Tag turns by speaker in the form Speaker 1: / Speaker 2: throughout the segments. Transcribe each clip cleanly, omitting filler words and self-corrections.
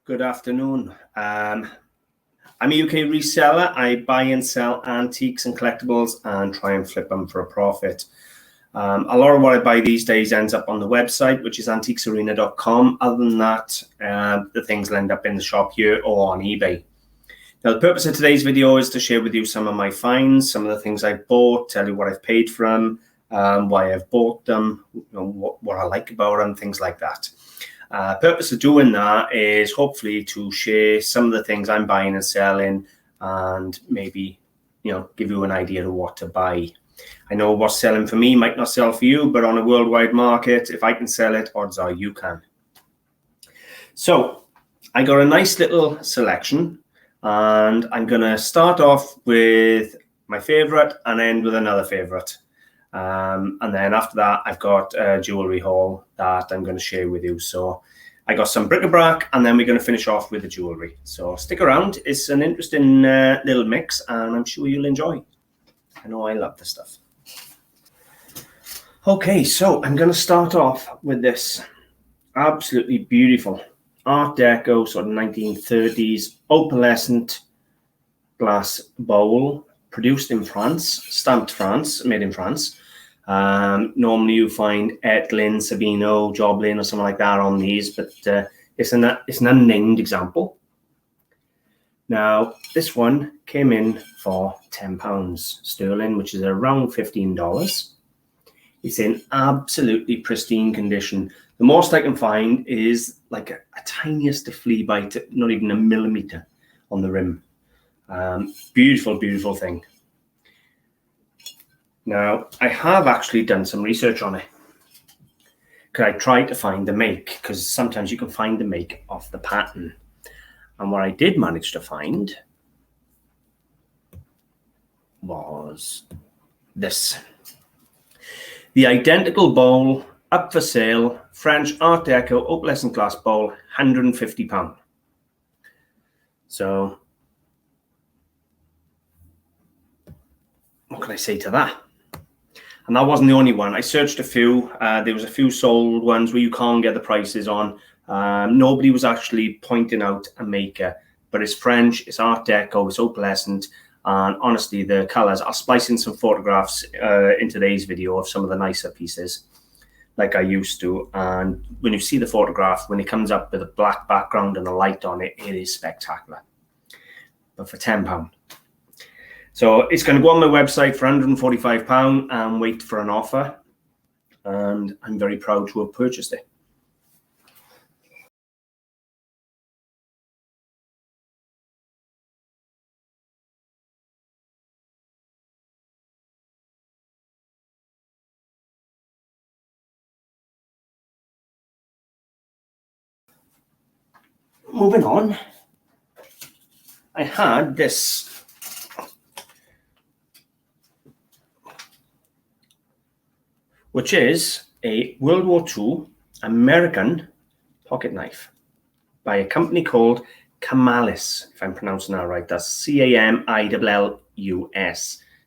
Speaker 1: Good afternoon. I'm a UK reseller. I buy and sell antiques and collectibles and try and flip them for a profit. A lot of what I buy these days ends up on the website, which is antiquesarena.com. Other than that, the things will end up in the shop here or on eBay. Now, the purpose of today's video is to share with you some of my finds, some of the things I've bought, tell you what I've paid for them, why I've bought them, what I like about them, things like that. Purpose of doing that is hopefully to share some of the things I'm buying and selling, and maybe give you an idea of what to buy. I know what's selling for me might not sell for you, but on a worldwide market, if I can sell it, odds are you can. So I got a nice little selection, and I'm going to start off with my favorite and end with another favorite. And then after that, I've got a jewelry haul that I'm going to share with you. So I got some bric-a-brac, and then we're going to finish off with the jewelry. So stick around. It's an interesting little mix, and I'm sure you'll enjoy. I know I love this stuff. Okay, so I'm going to start off with this absolutely beautiful Art Deco, sort of 1930s opalescent glass bowl, produced in France, stamped France, made in France. Normally you find Etlin, Sabino, Joblin or something like that on these, but it's an unnamed example. Now, this one came in for £10 sterling, which is around $15. It's in absolutely pristine condition. The most I can find is like a tiniest flea bite, not even a millimeter on the rim. Beautiful, beautiful thing. Now, I have actually done some research on it, because I tried to find the make, because sometimes you can find the make off the pattern. And what I did manage to find was this. The identical bowl, up for sale, French Art Deco opalescent glass bowl, £150. So, what can I say to that? And that wasn't the only one. I searched a few. There was a few sold ones where you can't get the prices on. Nobody was actually pointing out a maker, but it's French, it's Art Deco, it's opalescent, and honestly, the colors. I'll splice in some photographs in today's video of some of the nicer pieces, like I used to. And when you see the photograph, when it comes up with a black background and a light on it, it is spectacular. But for £10. So it's going to go on my website for £145 and wait for an offer. And I'm very proud to have purchased it. Moving on, I had this. Which is a World War II American pocket knife by a company called Camallus, if I'm pronouncing that right. That's C-A-M-I-L-L-U-S.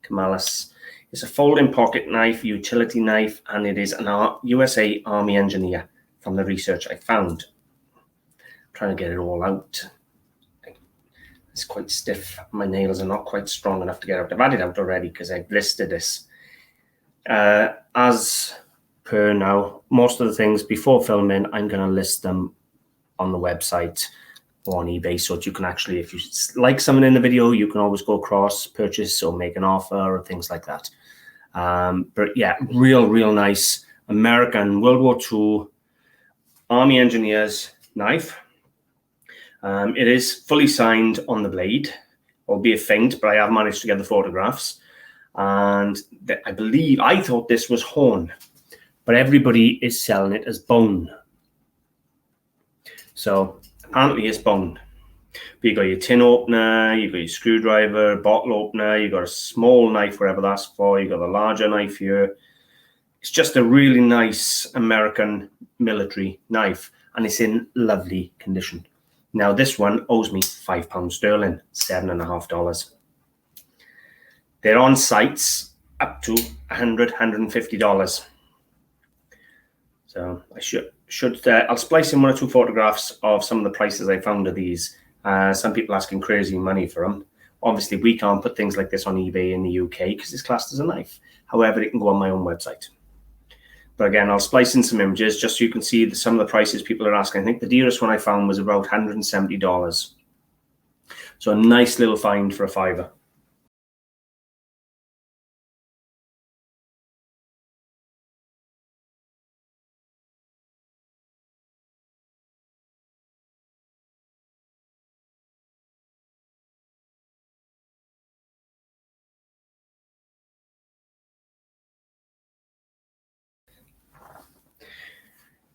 Speaker 1: Camallus. It's a folding pocket knife, utility knife, and it is an USA Army engineer from the research I found. I'm trying to get it all out. It's quite stiff. My nails are not quite strong enough to get out. I've had it out already because I've listed this. As per now, most of the things before filming, I'm going to list them on the website or on eBay, so that you can actually, if you like something in the video, you can always go across, purchase or make an offer or things like that. But yeah, real nice American World War II Army engineers knife. It is fully signed on the blade, albeit faint, but I have managed to get the photographs. And I thought this was horn, but everybody is selling it as bone. So apparently it's bone. But you got your tin opener, you got your screwdriver, bottle opener, you got a small knife wherever that's for, you got a larger knife here. It's just a really nice American military knife, and it's in lovely condition. Now this one owes me £5 sterling, $7.50. They're on sites up to $100, $150. So I I'll splice in 1 or 2 photographs of some of the prices I found of these. Some people asking crazy money for them. Obviously, we can't put things like this on eBay in the UK because it's classed as a knife. However, it can go on my own website. But again, I'll splice in some images just so you can see some of the prices people are asking. I think the dearest one I found was about $170. So a nice little find for a $5.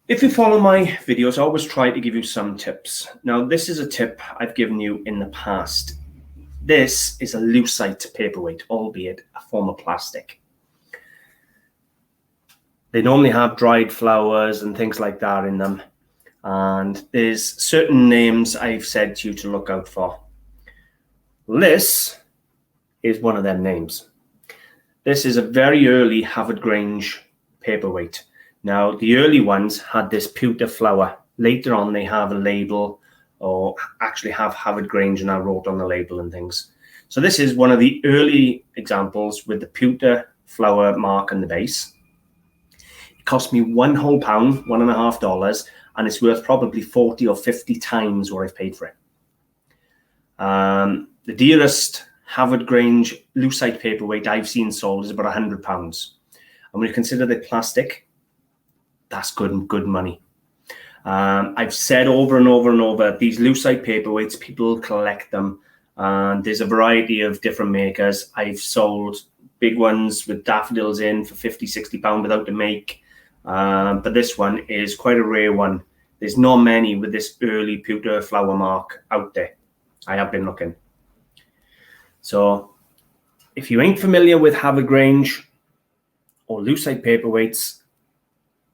Speaker 1: If you follow my videos, I always try to give you some tips. Now, this is a tip I've given you in the past. This is a lucite paperweight, albeit a form of plastic. They normally have dried flowers and things like that in them. And there's certain names I've said to you to look out for. This is one of them names. This is a very early Havard Grange paperweight. Now, the early ones had this pewter flower. Later on, they have a label or actually have Havard Grange and I wrote on the label and things. So this is one of the early examples with the pewter flower mark on the base. It cost me £1 whole, $1.50, and it's worth probably 40 or 50 times what I've paid for it. The dearest Havard Grange lucite paperweight I've seen sold is about £100. And when you consider the plastic, that's good money. I've said over and over and over, these lucite paperweights, people collect them. And there's a variety of different makers. I've sold big ones with daffodils in for £50, £60 without the make. But this one is quite a rare one. There's not many with this early pewter flower mark out there. I have been looking. So if you ain't familiar with Havard Grange or lucite paperweights,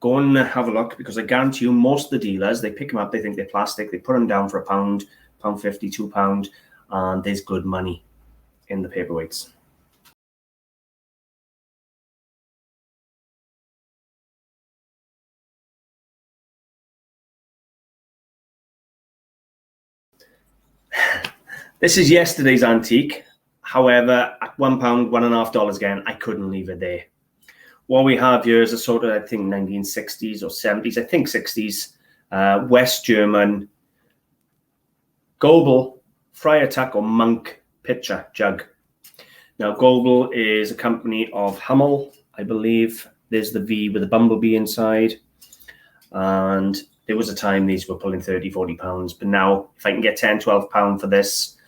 Speaker 1: go and have a look, because I guarantee you most of the dealers, they pick them up, they think they're plastic, they put them down for £1, £1.50, £2, and there's good money in the paperweights. This is yesterday's antique. However, at £1, $1.50 again, I couldn't leave it there. What we have here is a sort of, I think, 1960s or 70s, I think 60s, West German Goebel Friar Tuck or Monk pitcher jug. Now, Goebel is a company of Hummel, I believe. There's the V with a bumblebee inside. And there was a time these were pulling 30, 40 pounds. But now, if I can get 10, 12 pounds for this,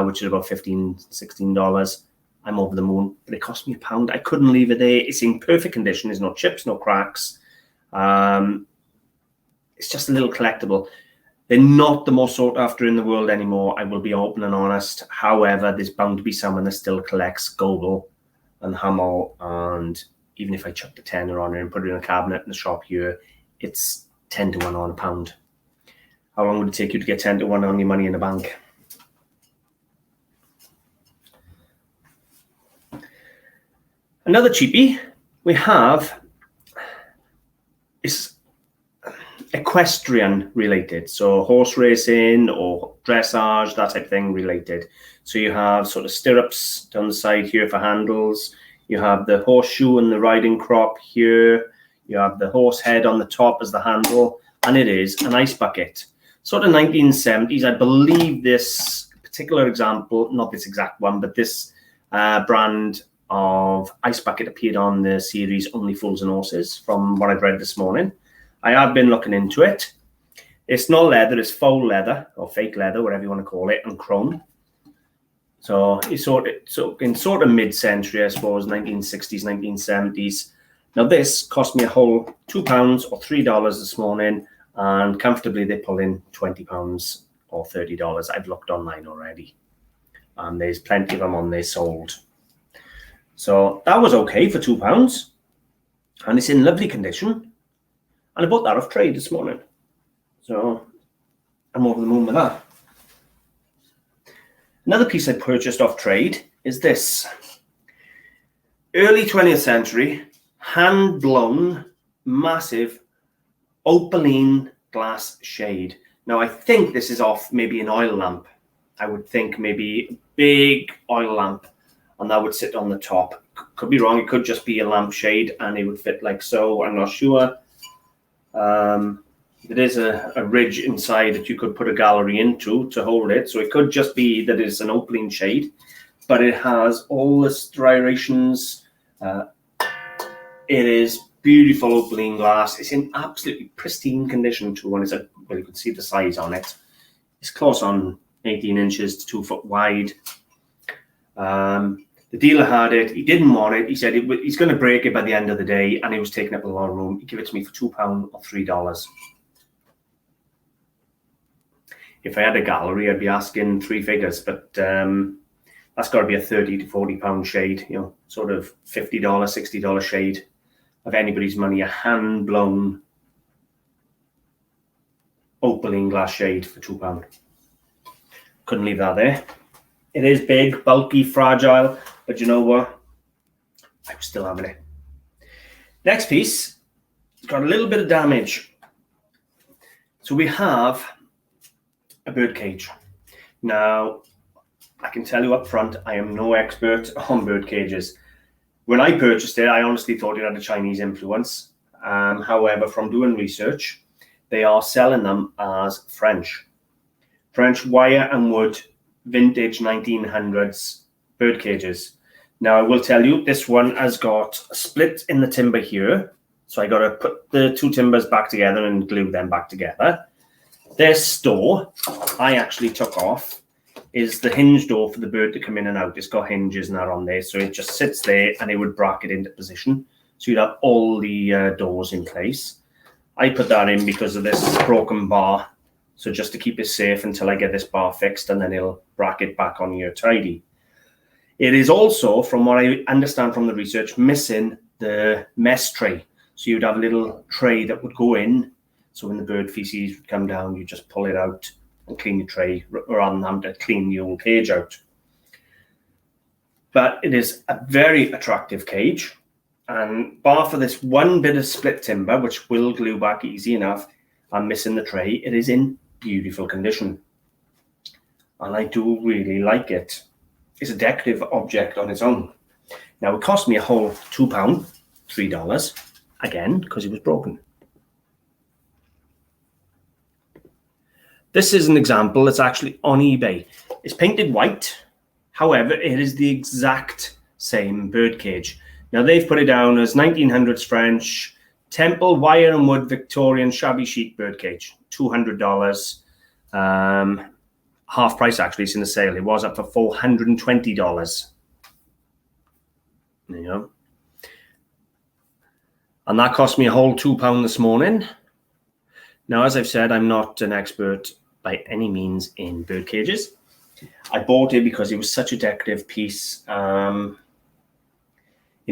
Speaker 1: which is about $15, $16, I'm over the moon. But it cost me £1. I couldn't leave it there. It's in perfect condition. There's no chips, no cracks. It's just a little collectible. They're not the most sought after in the world anymore. I will be open and honest. However, there's bound to be someone that still collects Goebel and Hummel. And even if I chuck the tenner on it and put it in a cabinet in the shop here, it's 10 to 1 on £1. How long would it take you to get 10 to 1 on your money in the bank? Another cheapie we have is equestrian related, so horse racing or dressage, that type of thing related. So you have sort of stirrups down the side here for handles. You have the horseshoe and the riding crop here. You have the horse head on the top as the handle, and it is an ice bucket. Sort of 1970s, I believe this particular example, not this exact one, but this brand of ice bucket appeared on the series Only Fools and Horses, from what I've read this morning. I have been looking into it. It's not leather, it's faux leather or fake leather, whatever you want to call it, and chrome. So it's sort of mid-century, I suppose, 1960s, 1970s. Now this cost me a whole £2 or $3 this morning, and comfortably they pull in £20 or $30. I've looked online already, and there's plenty of them on there sold. So that was okay for £2, and it's in lovely condition. And I bought that off trade this morning. So I'm over the moon with that. Another piece I purchased off trade is this. Early 20th century, hand-blown, massive opaline glass shade. Now, I think this is off maybe an oil lamp. I would think maybe a big oil lamp, and that would sit on the top. Could be wrong. It could just be a lampshade, and it would fit like so. I'm not sure. There is a ridge inside that you could put a gallery into to hold it. So it could just be that it's an opaline shade, but it has all the striations. It is beautiful opaline glass. It's in absolutely pristine condition too. And it's well, you can see the size on it. It's close on 18 inches to 2 foot wide. The dealer had it. He didn't want it. He said he's going to break it by the end of the day, and it was taking up a lot of room. He gave it to me for £2 or $3. If I had a gallery, I'd be asking 3 figures, but that's got to be a £30 to £40 shade, you know, sort of $50, $60 shade of anybody's money, a hand-blown opaline glass shade for £2. Couldn't leave that there. It is big, bulky, fragile, but you know what? I'm still having it. Next piece, it's got a little bit of damage. So we have a bird cage. Now, I can tell you up front, I am no expert on bird cages. When I purchased it, I honestly thought it had a Chinese influence. However, from doing research, they are selling them as French wire and wood, vintage 1900s bird cages. Now, I will tell you, this one has got a split in the timber here. So I got to put the 2 timbers back together and glue them back together. This door, I actually took off, is the hinge door for the bird to come in and out. It's got hinges and that on there. So it just sits there and it would bracket into position. So you'd have all the doors in place. I put that in because of this broken bar. So just to keep it safe until I get this bar fixed, and then it'll bracket back on here tidy. It is also, from what I understand from the research, missing the mess tray. So you'd have a little tray that would go in. So when the bird feces would come down, you just pull it out and clean your tray rather than having to clean the old cage out. But it is a very attractive cage. And bar for this one bit of split timber, which will glue back easy enough, and missing the tray, it is in beautiful condition. And I do really like it. It's a decorative object on its own. Now, it cost me a whole £2, $3, again, because it was broken. This is an example that's actually on eBay. It's painted white. However, it is the exact same bird cage. Now, they've put it down as 1900s French, Temple wire and wood Victorian shabby chic bird cage, $200. Half price, actually. It's in the sale. It was up for $420. There you go. And that cost me a whole £2 this morning. Now, as I've said, I'm not an expert by any means in bird cages. I bought it because it was such a decorative piece. It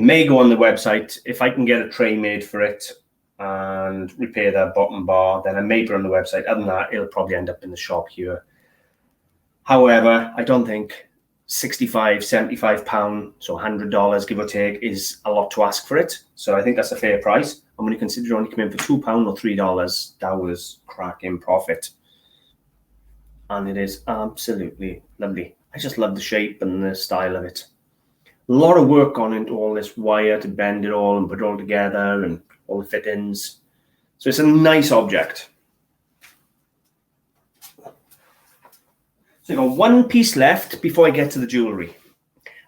Speaker 1: may go on the website. If I can get a tray made for it and repair that bottom bar, then I may put it on the website. Other than that, it'll probably end up in the shop here. However, I don't think £65, £75, so $100, give or take, is a lot to ask for it. So I think that's a fair price. And when you consider you only come in for £2 or $3, that was cracking profit. And it is absolutely lovely. I just love the shape and the style of it. A lot of work gone into all this wire to bend it all and put it all together and all the fittings. So it's a nice object. So I've got one piece left before I get to the jewellery.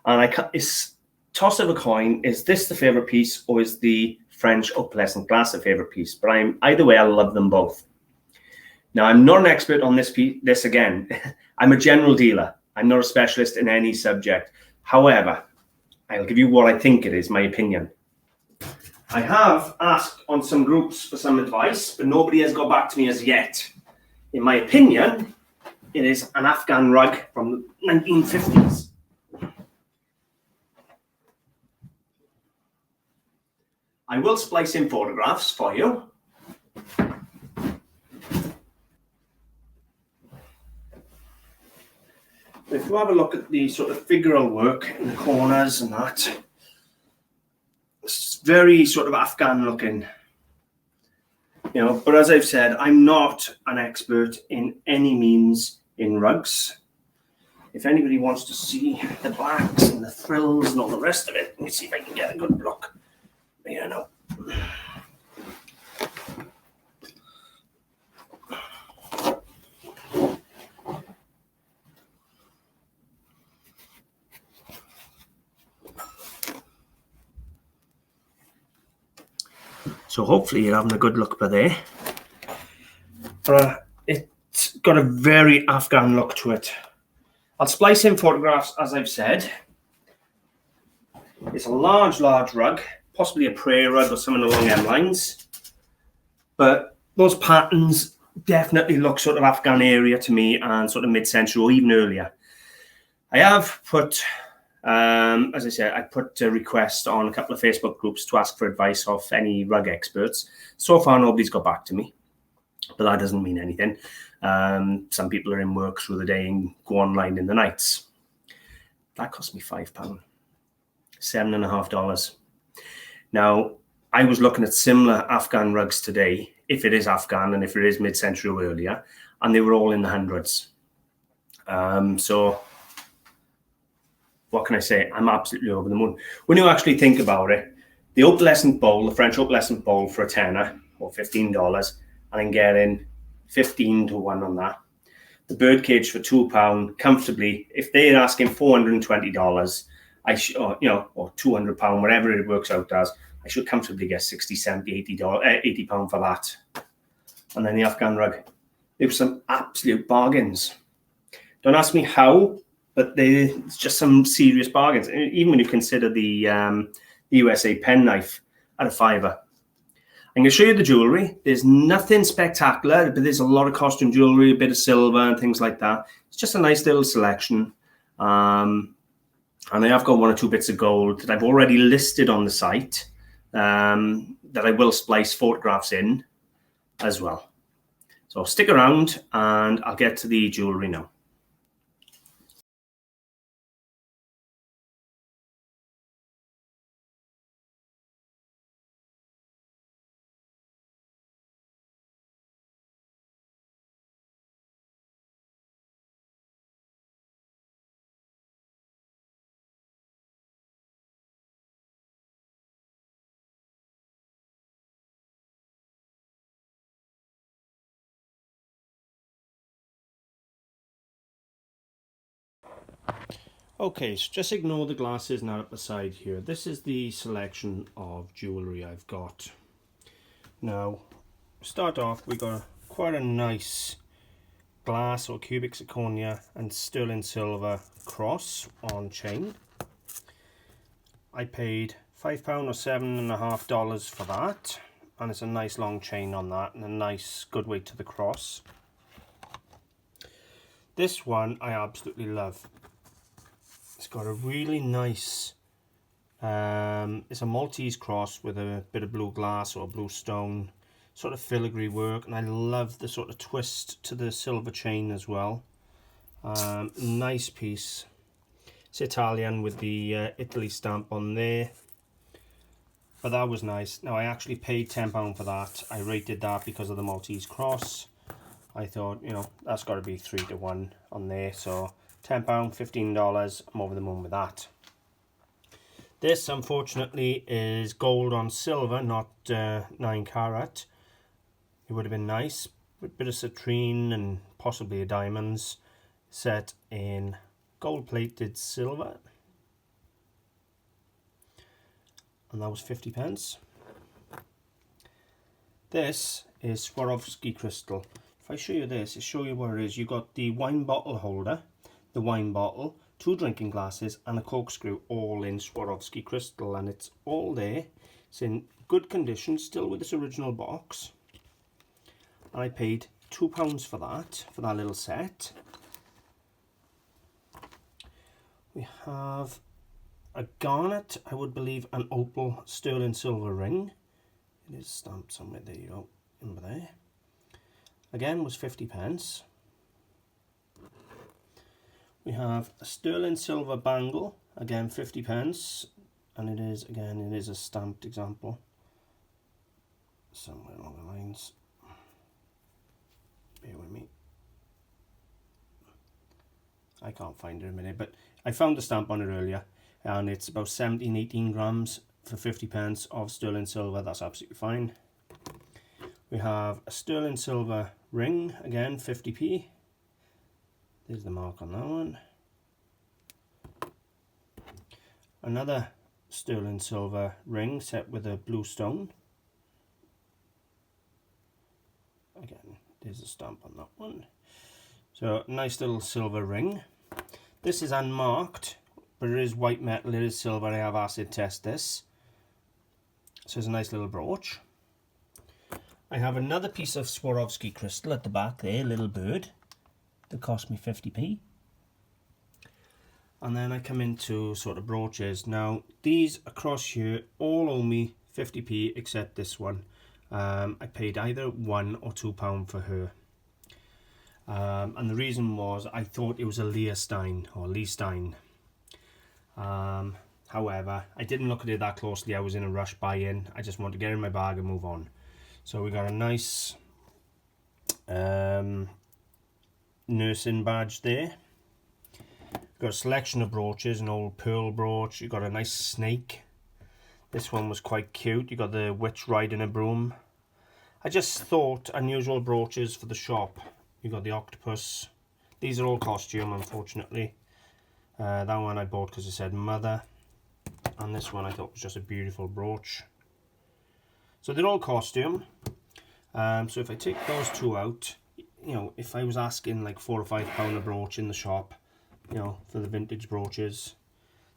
Speaker 1: And it's toss of a coin. Is this the favourite piece, or is the French opalescent glass a favourite piece? But either way, I love them both. Now, I'm not an expert on this piece. This again, I'm a general dealer. I'm not a specialist in any subject. However, I'll give you what I think it is, my opinion. I have asked on some groups for some advice, but nobody has got back to me as yet. In my opinion, it is an Afghan rug from the 1950s. I will splice in photographs for you. If you have a look at the sort of figural work in the corners and that, it's very sort of Afghan looking. You know, but as I've said, I'm not an expert in any means in rugs. If anybody wants to see the blacks and the frills and all the rest of it, let me see if I can get a good look. You know. So hopefully you're having a good look by there. It's got a very Afghan look to it. I'll splice in photographs, as I've said. It's a large rug, possibly a prayer rug or something along them lines. But those patterns definitely look sort of Afghan area to me, and sort of mid-century or even earlier. I have put, as I said, I put a request on a couple of Facebook groups to ask for advice off any rug experts. So far, nobody's got back to me, but that doesn't mean anything. Some people are in work through the day and go online in the nights. That cost me £5, $7.50. Now, I was looking at similar Afghan rugs today, if it is Afghan and if it is mid-century or earlier, and they were all in the hundreds. So what can I say? I'm absolutely over the moon. When you actually think about it, the opalescent bowl, the French opalescent bowl for a tenner or $15, and I'm getting 15 to 1 on that. The birdcage for £2 comfortably. If they're asking $420, or £200, whatever it works out as, I should comfortably get 60, 70, £80 for that. And then the Afghan rug. There were some absolute bargains. Don't ask me how, but it's just some serious bargains. Even when you consider the USA penknife at £5. I'm going to show you the jewellery. There's nothing spectacular, but there's a lot of costume jewellery, a bit of silver and things like that. It's just a nice little selection. And I have got 1 or 2 bits of gold that I've already listed on the site, that I will splice photographs in as well. So stick around and I'll get to the jewellery now. Okay, so just ignore the glasses now up the side here. This is the selection of jewellery I've got. Now, start off, we got quite a nice glass or cubic zirconia and sterling silver cross on chain. I paid £5 or $7.50 for that, and it's a nice long chain on that and a nice good weight to the cross. This one I absolutely love. It's got a really nice, it's a Maltese cross with a bit of blue glass or blue stone, sort of filigree work, and I love the sort of twist to the silver chain as well. Nice piece. It's Italian with the Italy stamp on there, but that was nice. Now I actually paid £10 for that. I rated that because of the Maltese cross. I thought, you know, that's got to be 3 to 1 on there, so £10, $15, I'm over the moon with that. This, unfortunately, is gold on silver, not 9 carat. It would have been nice, with a bit of citrine and possibly a diamonds, set in gold-plated silver. And that was 50p. This is Swarovski crystal. If I show you this, I'll show you what it is. You've got the wine bottle holder, the wine bottle, 2 drinking glasses and a corkscrew, all in Swarovski crystal, and it's all there. It's in good condition, still with its original box. And I paid £2 for that little set. We have a garnet, I would believe an opal sterling silver ring. It is stamped somewhere, there you go, over there. Again, was 50p. We have a sterling silver bangle, again 50p, and it is a stamped example somewhere along the lines. bear with me. I can't find it in a minute, but I found the stamp on it earlier, and it's about 17-18 grams for 50 pence of sterling silver. That's absolutely fine. We have a sterling silver ring, again 50p. There's the mark on that one. Another sterling silver ring set with a blue stone. Again, there's a stamp on that one. So nice little silver ring. This is unmarked, but it is white metal, it is silver. I have acid test this. So it's a nice little brooch. I have another piece of Swarovski crystal at the back there, little bird, that cost me 50p. And then I come into sort of brooches. Now these across here all owe me 50p except this one. I paid either £1 or £2 for her. And the reason was I thought it was a Leah Stein or Lee Stein. However, I didn't look at it that closely. I was in a rush buy-in. I just wanted to get it in my bag and move on. So we got a nice nursing badge there. Got a selection of brooches, an old pearl brooch. You got a nice snake. This one was quite cute. You got the witch riding a broom. I just thought unusual brooches for the shop. You got the octopus. These are all costume, unfortunately. That one I bought because it said mother, and this one I thought was just a beautiful brooch. So they're all costume. So if I take those two out, you know, if I was asking like £4 or £5 a brooch in the shop, you know, for the vintage brooches,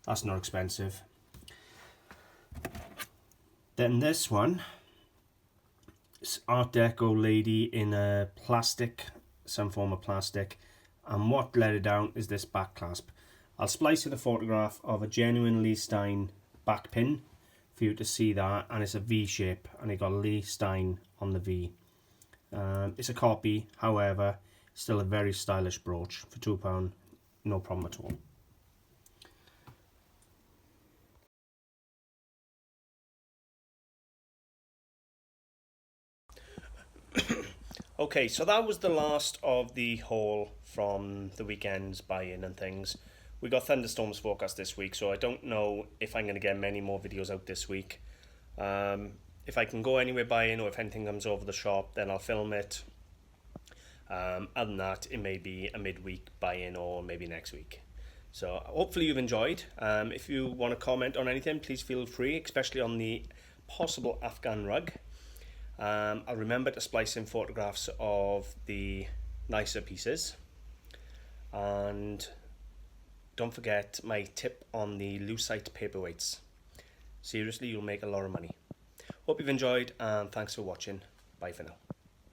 Speaker 1: that's not expensive. Then this one, it's Art Deco lady in a plastic, some form of plastic, and what let it down is this back clasp. I'll splice in a photograph of a genuine Lee Stein back pin for you to see that, and it's a V shape and it got Lee Stein on the V. It's a copy, however, still a very stylish brooch for £2, no problem at all. Okay, so that was the last of the haul from the weekend's buy-in and things. We got thunderstorms forecast this week, so I don't know if I'm going to get many more videos out this week. If I can go anywhere buy-in, or if anything comes over the shop, then I'll film it. Other than that, it may be a midweek buy-in or maybe next week. So hopefully you've enjoyed. If you want to comment on anything, please feel free, especially on the possible Afghan rug. I'll remember to splice in photographs of the nicer pieces, and don't forget my tip on the lucite paperweights. Seriously, you'll make a lot of money. Hope you've enjoyed, and thanks for watching. Bye for now.